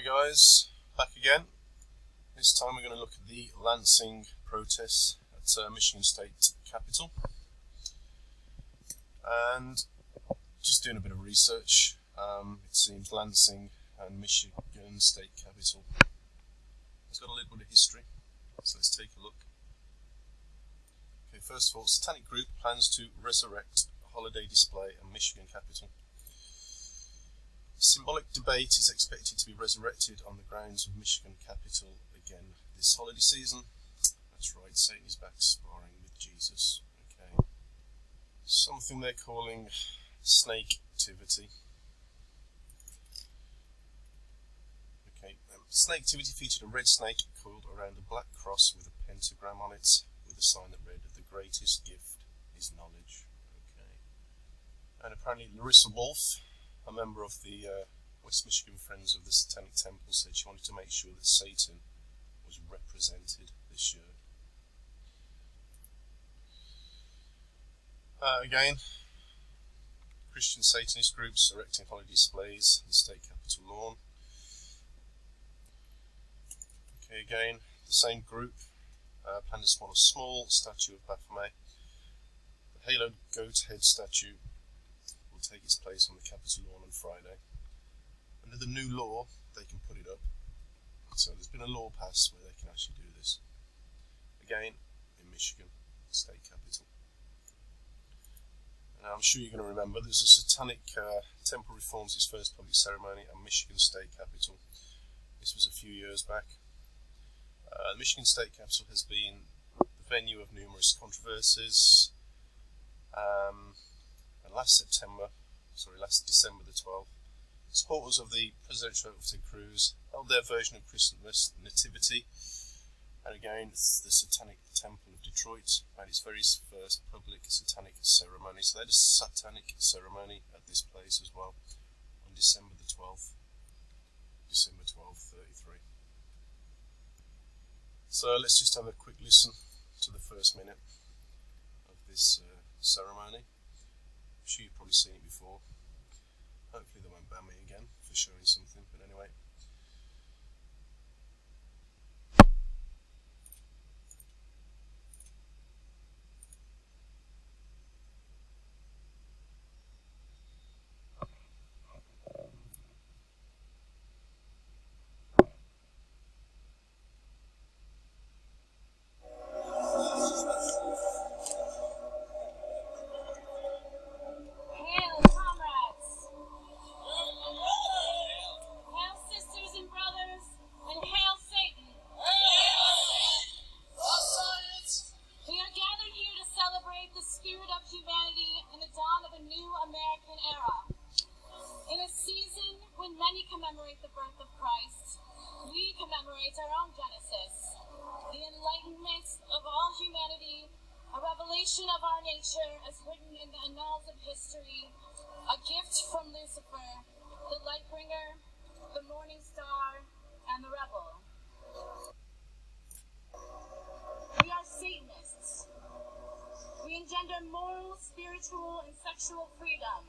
guys, back again. This time we're going to look at the Lansing protests at Michigan State Capitol. And just doing a bit of research, it seems Lansing and Michigan State Capitol has got a little bit of history, so let's take a look. Okay, first of all, Satanic group plans to resurrect a holiday display at Michigan Capitol. Symbolic debate is expected to be resurrected on the grounds of Michigan Capitol again this holiday season. That's right, Satan is back sparring with Jesus. Okay. Something they're calling snake activity. Okay, snake activity featured a red snake coiled around a black cross with a pentagram on it, with a sign that read, "The greatest gift is knowledge." Okay. And apparently Larissa Wolf, a member of the West Michigan Friends of the Satanic Temple, said she wanted to make sure that Satan was represented this year. Again, Christian Satanist groups erecting holiday displays in the state capitol lawn. Okay, again, the same group planned to spawn a small statue of Baphomet. The haloed goat head statue will take its place on the Capitol lawn on Friday. Under the new law, they can put it up. So there's been a law passed where they can actually do this. Again, in Michigan State Capitol. Now, I'm sure you're going to remember there's a Satanic temple reforms its first public ceremony at Michigan State Capitol. This was a few years back. The Michigan State Capitol has been the venue of numerous controversies. And last December the 12th, supporters of the presidential Ted Cruz held their version of Christmas nativity, and again the Satanic Temple of Detroit made its very first public satanic ceremony. So they had a satanic ceremony at this place as well on December the 12th, December 1233. So let's just have a quick listen to the first minute of this ceremony. I'm sure you've probably seen it before. Hopefully they won't ban me again for showing something, but anyway. Commemorate the birth of Christ, we commemorate our own Genesis, the enlightenment of all humanity, a revelation of our nature as written in the annals of history, a gift from Lucifer, the light bringer, the morning star, and the rebel. We are Satanists. We engender moral, spiritual, and sexual freedom,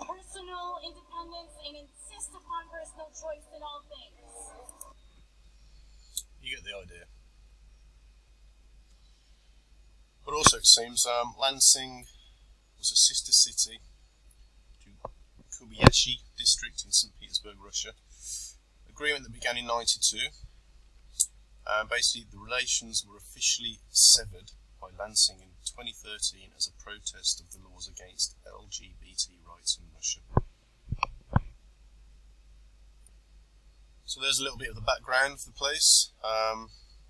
personal independence, and insist upon personal choice in all things. You get the idea. But also it seems Lansing was a sister city to Kobayashi district in St. Petersburg, Russia. Agreement that began in 92. Basically the relations were officially severed by Lansing in 2013 as a protest of the laws against LGBT rights in Russia. So there's a little bit of the background of the place.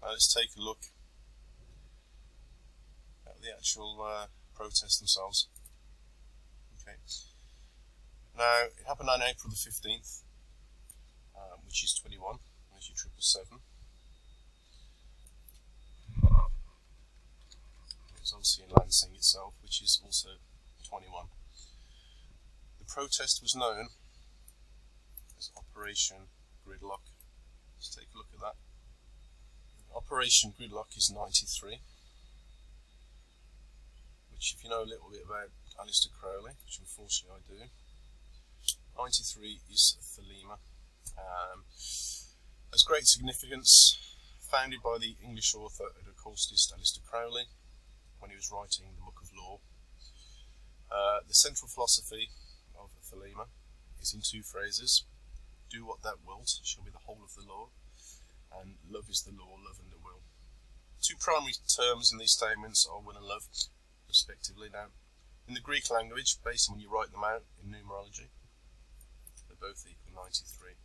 Let's take a look at the actual protests themselves. Okay. Now, it happened on April the 15th, which is 21, as you 777. It's obviously in Lansing itself, which is also 21. The protest was known as Operation Gridlock. Let's take a look at that. Operation Gridlock is 93, which, if you know a little bit about Aleister Crowley, which unfortunately I do, 93 is Thelema. great significance, founded by the English author and occultist Aleister Crowley when he was writing the Book of Law. The central philosophy of Thelema is in two phrases: do what thou wilt shall be the whole of the law, and love is the law, love and the will. Two primary terms in these statements are will and love, respectively. Now, in the Greek language, basically when you write them out in numerology, they both equal 93.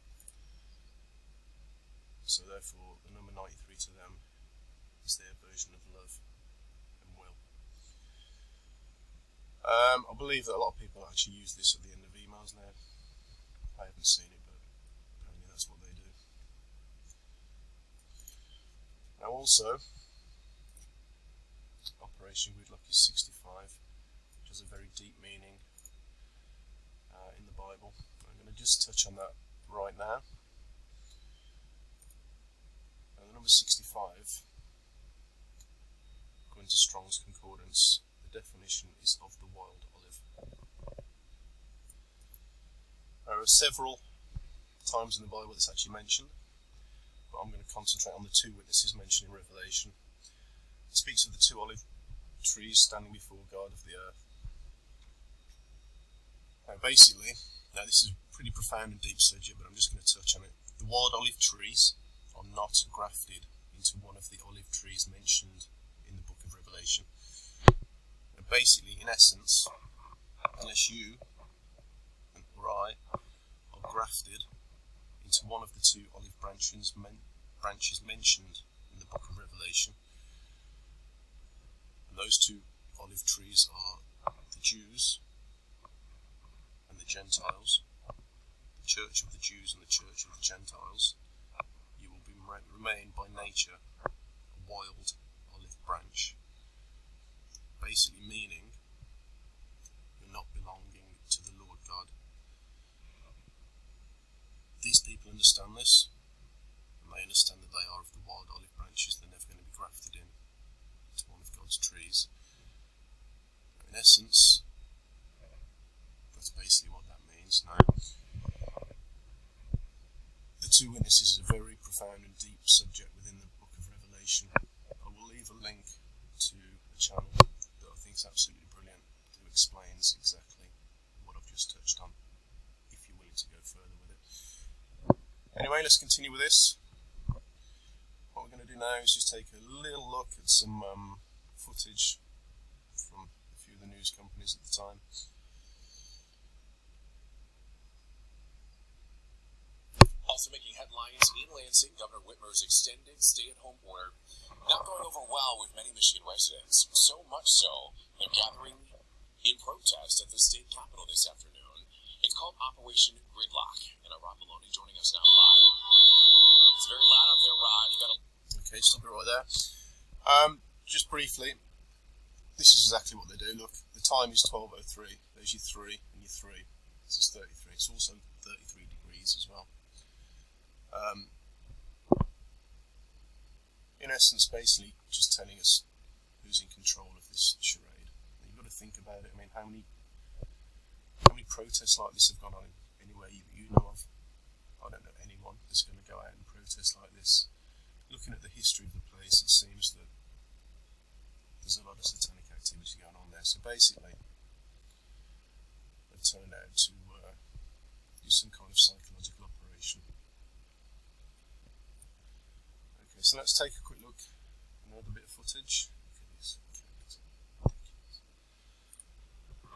So therefore, the number 93 to them is their version of love and will. I believe that a lot of people actually use this at the end of emails now. I haven't seen it, but apparently that's what they do. Now also, Operation Good Luck is 65, which has a very deep meaning in the Bible. I'm going to just touch on that right now. The number 65, according to Strong's Concordance, the definition is of the wild olive. There are several times in the Bible it's actually mentioned, but I'm going to concentrate on the two witnesses mentioned in Revelation. It speaks of the two olive trees standing before God of the earth. Now basically, this is a pretty profound and deep subject, but I'm just going to touch on it. The wild olive trees are not grafted into one of the olive trees mentioned in the book of Revelation. And basically, in essence, unless you or I are grafted into one of the two olive branches mentioned in the book of Revelation, and those two olive trees are the Jews and the Gentiles, the Church of the Jews and the Church of the Gentiles, you will remain by nature a wild olive branch. Basically meaning you're not belonging to the Lord God. These people understand this, and they understand that they are of the wild olive branches. They're never going to be grafted in to one of God's trees. In essence, that's basically what that means. Now, the two witnesses is a very profound and deep subject within the book of Revelation. I will leave a link to a channel that I think is absolutely brilliant, that explains exactly what I've just touched on, if you're willing to go further with it. Anyway, let's continue with this. What we're going to do now is just take a little look at some footage from a few of the news companies at the time. Also making headlines in Lansing, Governor Whitmer's extended stay-at-home order not going over well with many Michigan residents. So much so, they're gathering in protest at the state capitol this afternoon. It's called Operation Gridlock. And Rob Maloney joining us now live. It's very loud out there, Rod. You gotta... Okay, stop it right there. Just briefly, this is exactly what they do. Look, the time is 12:03. There's your 3 and your 3. This is 33. It's also 33 degrees as well. In essence, basically just telling us who's in control of this charade. And you've got to think about it. I mean, how many protests like this have gone on anywhere you know of? I don't know anyone that's going to go out and protest like this. Looking at the history of the place, it seems that there's a lot of satanic activity going on there. So basically, they've turned out to do some kind of psychological operation. Okay, so let's take a quick look at another bit of footage.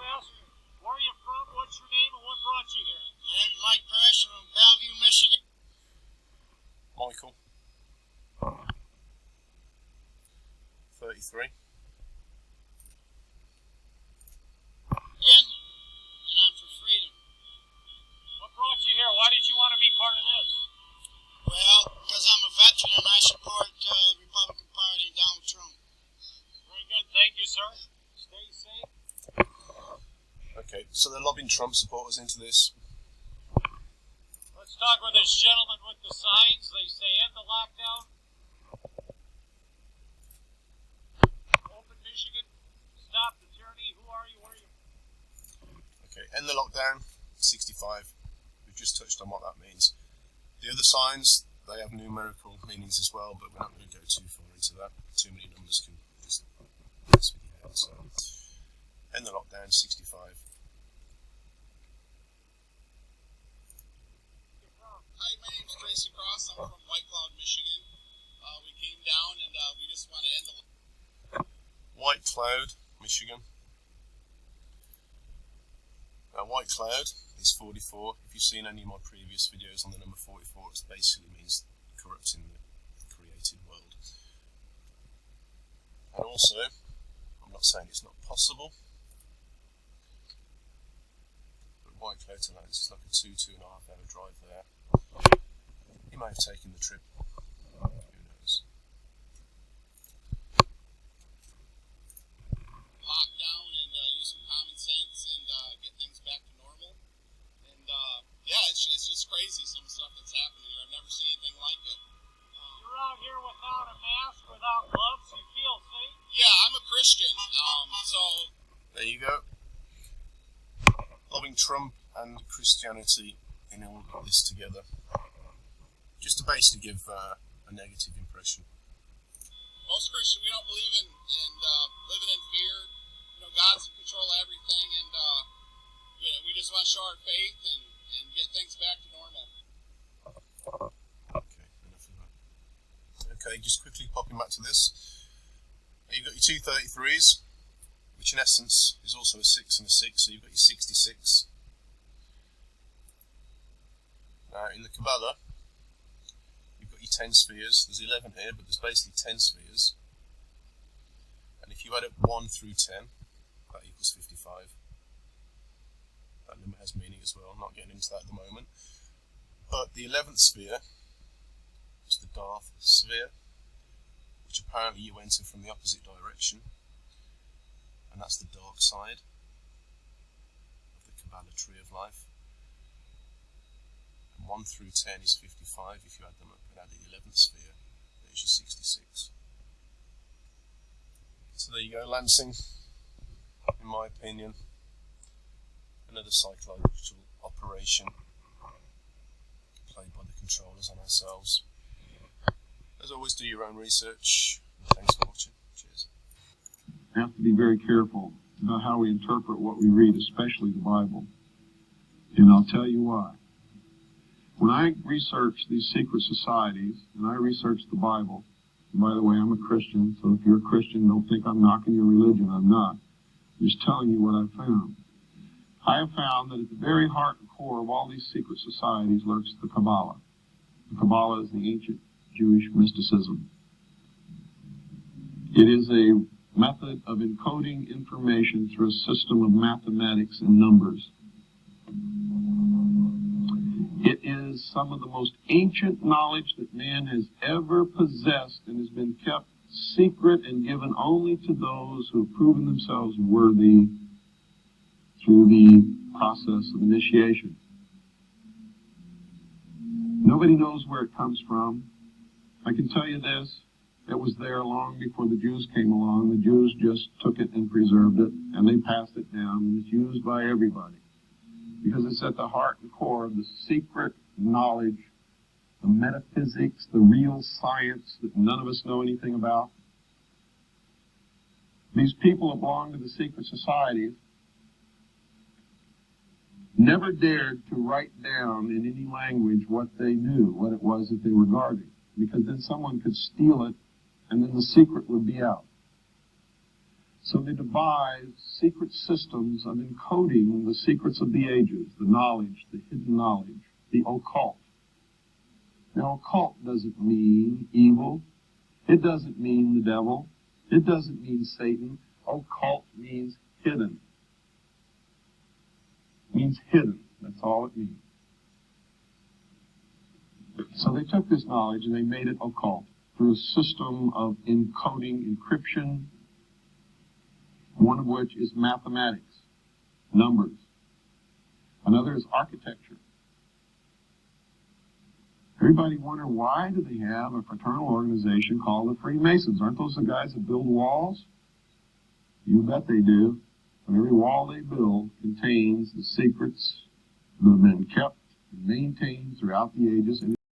Where are you from? What's your name and what brought you here? I'm Mike Parrish from Bellevue, Michigan. Michael, 33. And I'm for freedom. What brought you here? Why did you want to be part of this? Well, because I'm a veteran and I support the Republican Party and Donald Trump. Very good. Thank you, sir. Stay safe. Okay, so they're lobbying Trump supporters into this. Let's talk with this gentleman with the signs. They say end the lockdown. Open Michigan. Stop the tyranny. Who are you? Where are you? Okay, end the lockdown, 65. We've just touched on what that means. The other signs, they have numerical meanings as well, but we're not going to go too far into that. Too many numbers can just mess with your head. So, end the lockdown, 65. Hi, my name's Tracy Cross. I'm from White Cloud, Michigan. We came down and we just want to end the... White Cloud, Michigan. Now, White Cloud is 44. If you've seen any of my previous videos on the number 44, it basically means corrupting the created world. And also, I'm not saying it's not possible, but White Cloud to Lansing is like a 2.5 hour drive there. You may have taken the trip. Who knows? Lock down and use some common sense and get things back to normal. And yeah, it's just crazy, some stuff that's happening here. I've never seen anything like it. You're out here without a mask, without gloves. You feel safe? Yeah, I'm a Christian, so... There you go. Loving Trump and Christianity in all of this together. Just to basically give a negative impression. Most Christians, we don't believe in living in fear. You know, God's in control of everything, and we just want to show our faith and get things back to normal. Okay, enough of that. Okay, just quickly popping back to this. You've got your two 33s, which in essence is also a 6 and a 6, so you've got your 66. Now, in the Kabbalah, you've got your 10 spheres. There's 11 here, but there's basically 10 spheres. And if you add up 1 through 10, that equals 55. That number has meaning as well. I'm not getting into that at the moment. But the 11th sphere is the Darth sphere, which apparently you enter from the opposite direction. And that's the dark side of the Kabbalah tree of life. 1 through 10 is 55. If you add them up and add the 11th sphere, there's your 66. So there you go, Lansing, in my opinion, another psychological operation played by the controllers on ourselves. As always, do your own research. Thanks for watching. Cheers. We have to be very careful about how we interpret what we read, especially the Bible. And I'll tell you why. When I research these secret societies, and I research the Bible, and by the way, I'm a Christian, so if you're a Christian, don't think I'm knocking your religion. I'm not. I'm just telling you what I've found. I have found that at the very heart and core of all these secret societies lurks the Kabbalah. The Kabbalah is the ancient Jewish mysticism. It is a method of encoding information through a system of mathematics and numbers. It is some of the most ancient knowledge that man has ever possessed and has been kept secret and given only to those who have proven themselves worthy through the process of initiation. Nobody knows where it comes from. I can tell you this, it was there long before the Jews came along. The Jews just took it and preserved it, and they passed it down, and it's used by everybody. Because it's at the heart and core of the secret knowledge, the metaphysics, the real science that none of us know anything about. These people who belong to the secret societies never dared to write down in any language what they knew, what it was that they were guarding, because then someone could steal it, and then the secret would be out. So they devised secret systems of encoding the secrets of the ages, the knowledge, the hidden knowledge, the occult. Now, occult doesn't mean evil. It doesn't mean the devil. It doesn't mean Satan. Occult means hidden. It means hidden. That's all it means. So they took this knowledge and they made it occult through a system of encoding, encryption, one of which is mathematics, numbers. Another is architecture. Everybody wonder, why do they have a fraternal organization called the Freemasons? Aren't those the guys that build walls? You bet they do. And every wall they build contains the secrets that have been kept and maintained throughout the ages.